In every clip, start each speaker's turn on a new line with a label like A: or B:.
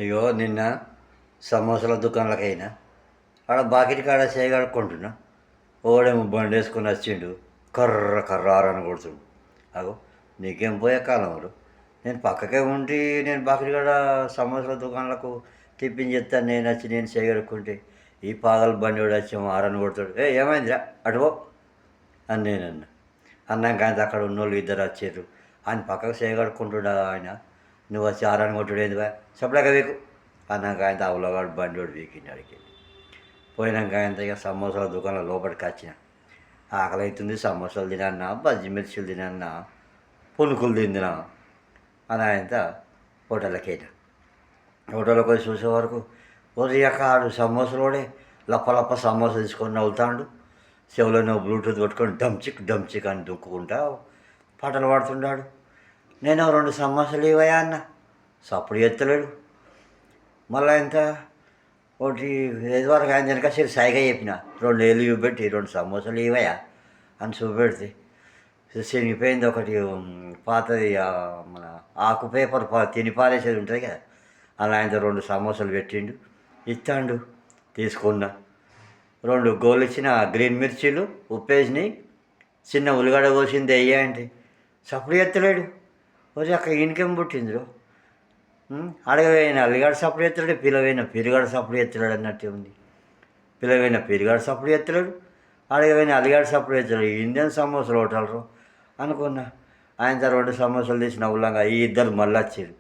A: అయ్యో నిన్న సమోసాల దుకాణాలకైనా ఆడ బాకెట్ కాడ చేయగడుక్కుంటున్నా. ఓడేమో బండి వేసుకొని వచ్చిండు, కర్ర కర్రారని కొడుతుడు. అగో నీకేం పోయే కాలంలో నేను పక్కకే ఉండి నేను బాకెట్ కాడ సమోసాల దుకాణాలకు టిఫిన్ చెప్తాను. నేను వచ్చి నేను చేయగడుక్కుంటే ఈ పాగలు బండి వాడు వచ్చి ఆరని కొడుతాడు. ఏమైందిరా అటువో అని నేను అన్నాక ఆయన అక్కడ ఉన్నోళ్ళు ఇద్దరు వచ్చారు. ఆయన పక్కకు చేయగడుక్కుంటుడా ఆయన. నువ్వు వచ్చి ఆరని కొట్టుడు ఏందివా చెప్పలేక వీకు అన్నాక ఆయన అవలవాడు బండి వాడు వీకిండి అడిగి. పోయినాక ఆయన ఇక సమోసాల దుకాణం లోపలికి వచ్చిన. ఆకలి అవుతుంది, సమోసాలు తినన్నా, బజ్జి మిర్చిలు తినన్నా, పునుకులు తిందినా అని ఆయనతో హోటల్కి అయినా. హోటల్కి పోయి చూసే వరకు ఒరియాక ఆడు సమోసాలోడే లప్ప లప్ప సమోసా తీసుకొని నవ్వుతాడు. చెవులో బ్లూటూత్ పెట్టుకొని డంచిక్ డంచిక్ అని దుక్కుకుంటా పాటలు పాడుతున్నాడు. నేను 2 సమోసాలు ఇవ్వయా అన్న, సప్పుడు ఎత్తలేడు. మళ్ళీ ఇంత ఒకటి వరకు ఆయన వెనక సరే సాయిగా చెప్పిన 2 ఏళ్ళు చూపెట్టి 2 సమోసాలు ఇవ్వయా అని చూపెడితే శనిపోయింది. ఒకటి పాతది మన ఆకు పేపర్ తిని పారేసేది ఉంటుంది కదా, అలా ఆయన 2 సమోసాలు పెట్టిండు, ఇస్తాడు. తీసుకున్నా. 2 గోలు ఇచ్చిన గ్రీన్ మిర్చీలు ఉప్పేసినాయి, చిన్న ఉల్లిగడ్డ కోసింది వెయ్యి అంటే సప్పుడు ఎత్తలేడు. వచ్చి అక్కడ ఈయనకేం పుట్టిందిరో. అడగపోయిన అల్లిగాడు సప్పుడు ఎత్తలేడు, పిలవైన పిరిగాడు సప్పుడు ఎత్తలేడు అన్నట్టే ఉంది. పిలవైన పిరిగాడు సప్పుడు ఎత్తలేడు, అడగపోయిన అల్లిగాడు సప్పుడు ఎత్తలేడు. ఇండియన్ సమోసాలు హోటలరు అనుకున్నా. ఆయన 2 సమోసాలు తీసి నవ్వులాగా ఈ ఇద్దరు మళ్ళీ వచ్చారు.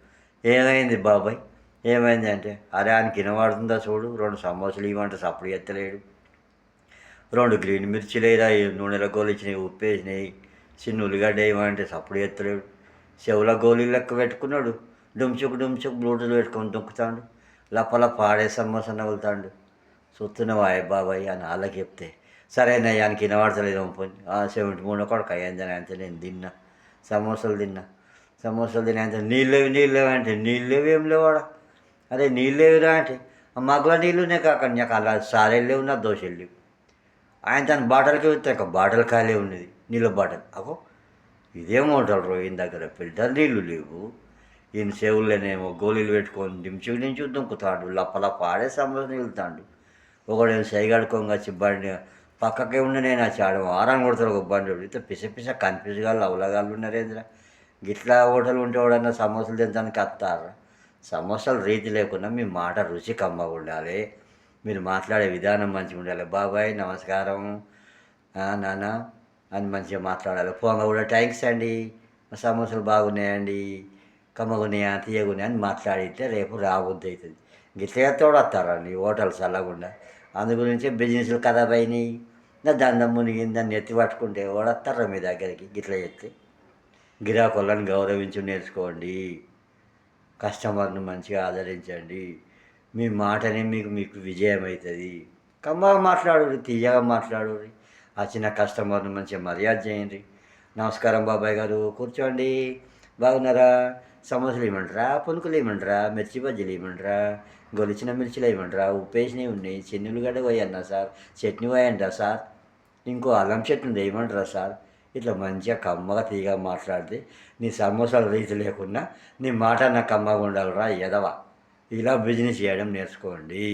A: ఏమైంది బాబాయ్, ఏమైంది అంటే, అరే ఆయనకి వినబడుతుందా చూడు, 2 సమోసాలు ఇవ్వమంటే సప్పుడు ఎత్తలేడు, 2 గ్రీన్ మిర్చిలు వేయరా, నూనెల గోలు ఇచ్చినాయి, ఉప్పేసినాయి, చిన్న ఉల్లిగడ్డ వేయమంటే సప్పుడు ఎత్తలేడు. చెవుల గోళీ లెక్క పెట్టుకున్నాడు, డుమ్చుకు డుమ్చుకు బ్లూటూత్ పెట్టుకొని దుక్కుతాడు. లప్పల పాడే సమోసా నవ్వులుతాడు. చూస్తున్నావా బాబాయ్ అని వాళ్ళకి చెప్తే, సరేనా ఆయనకి వినబడతలేదు పోయి 73 కొడుకు అయ్యిందని అంటే నేను తిన్నా, సమోసాలు తిన్నా. సమోసాలు తిన్నా అంటే నీళ్ళు అంటే నీళ్ళు లేవు, ఏం లేవాడ. అరే నీళ్ళు లేవురా అంటే మగ్గుల నీళ్ళునే కాక నాకు అలా సారేళ్ళు లేవు, నా దోశలు లేవు. ఆయన తన బాటలకి వస్తే బాటలు ఖాళీ ఉన్నది, నీళ్ళ బాటలు. అగో ఇదేం హోటల్ ఈయన దగ్గర ఫిల్టర్ నీళ్ళు లేవు, ఈయన చెవుల్లోనేమో గోళీలు పెట్టుకొని దించు దుంకుతాడు, లప్పలప్ప ఆడే సమోసా నిలుతాడు. ఒకడేమో సైగడుకోగా వచ్చి బండి పక్కకే ఉండి నేను వచ్చి ఆడ ఆరాన్ని కొడతాడు. ఒక బండి ఇంత పిస కన్ఫ్యూజ్ కాళ్ళు అవలగాళ్ళు ఉన్నారేంద్రా. గిట్లా హోటల్ ఉంటే ఎవడన్నా సమోసాలు తినడానికి వస్తారా? సమోసాలు రీతి లేకుండా మీ మాట రుచి కమ్మగా ఉండాలి, మీరు మాట్లాడే విధానం మంచిగా ఉండాలి. బాబాయ్ నమస్కారం నాన్న అని మంచిగా మాట్లాడాలి. పోంగా కూడా థ్యాంక్స్ అండి, సమోసాలు బాగున్నాయండి, కమ్మగున్నాయా తీయగున్నాయా అని మాట్లాడితే రేపు రాబుద్ది అవుతుంది. గిట్ల తోడొస్తారా నీ హోటల్ చల్లకుండా. అందు గురించి బిజినెస్లు ఖరాబ్ అయినాయి, నా దండం మునిగింది, దాన్ని ఎత్తి పట్టుకుంటే ఓడొస్తారా మీ దగ్గరికి. గిట్ల చెప్తే గిరాకులను గౌరవించి నేర్చుకోండి, కస్టమర్ను మంచిగా ఆదరించండి, మీ మాటనే మీకు విజయం అవుతుంది. కమ్మగా మాట్లాడు, తీయగా మాట్లాడు, వచ్చిన కస్టమర్ను మంచిగా మర్యాద చేయండి. నమస్కారం బాబాయ్ గారు, కూర్చోండి, బాగున్నారా, సమోసాలు ఇవ్వమంటారా, పునుకులు ఇవ్వమంటారా, మిర్చి బజ్జీలు ఇవ్వమంటారా, గొలిచిన మిర్చిలు ఇవ్వమంటారా, ఉప్పేసినవి ఉన్నాయి, చెన్నులుగడ్డ పోయన్నా సార్, చట్నీ పోయంటారా సార్, ఇంకో అల్లం చట్నీ వేయమంటారా సార్. ఇట్లా మంచిగా కమ్మగా తీయగా మాట్లాడితే నీ సమోసాలు రీతి లేకుండా నీ మాట నాకు కమ్మగా ఉండాలిరా ఎదవా. ఇలా బిజినెస్ చేయడం నేర్చుకోండి.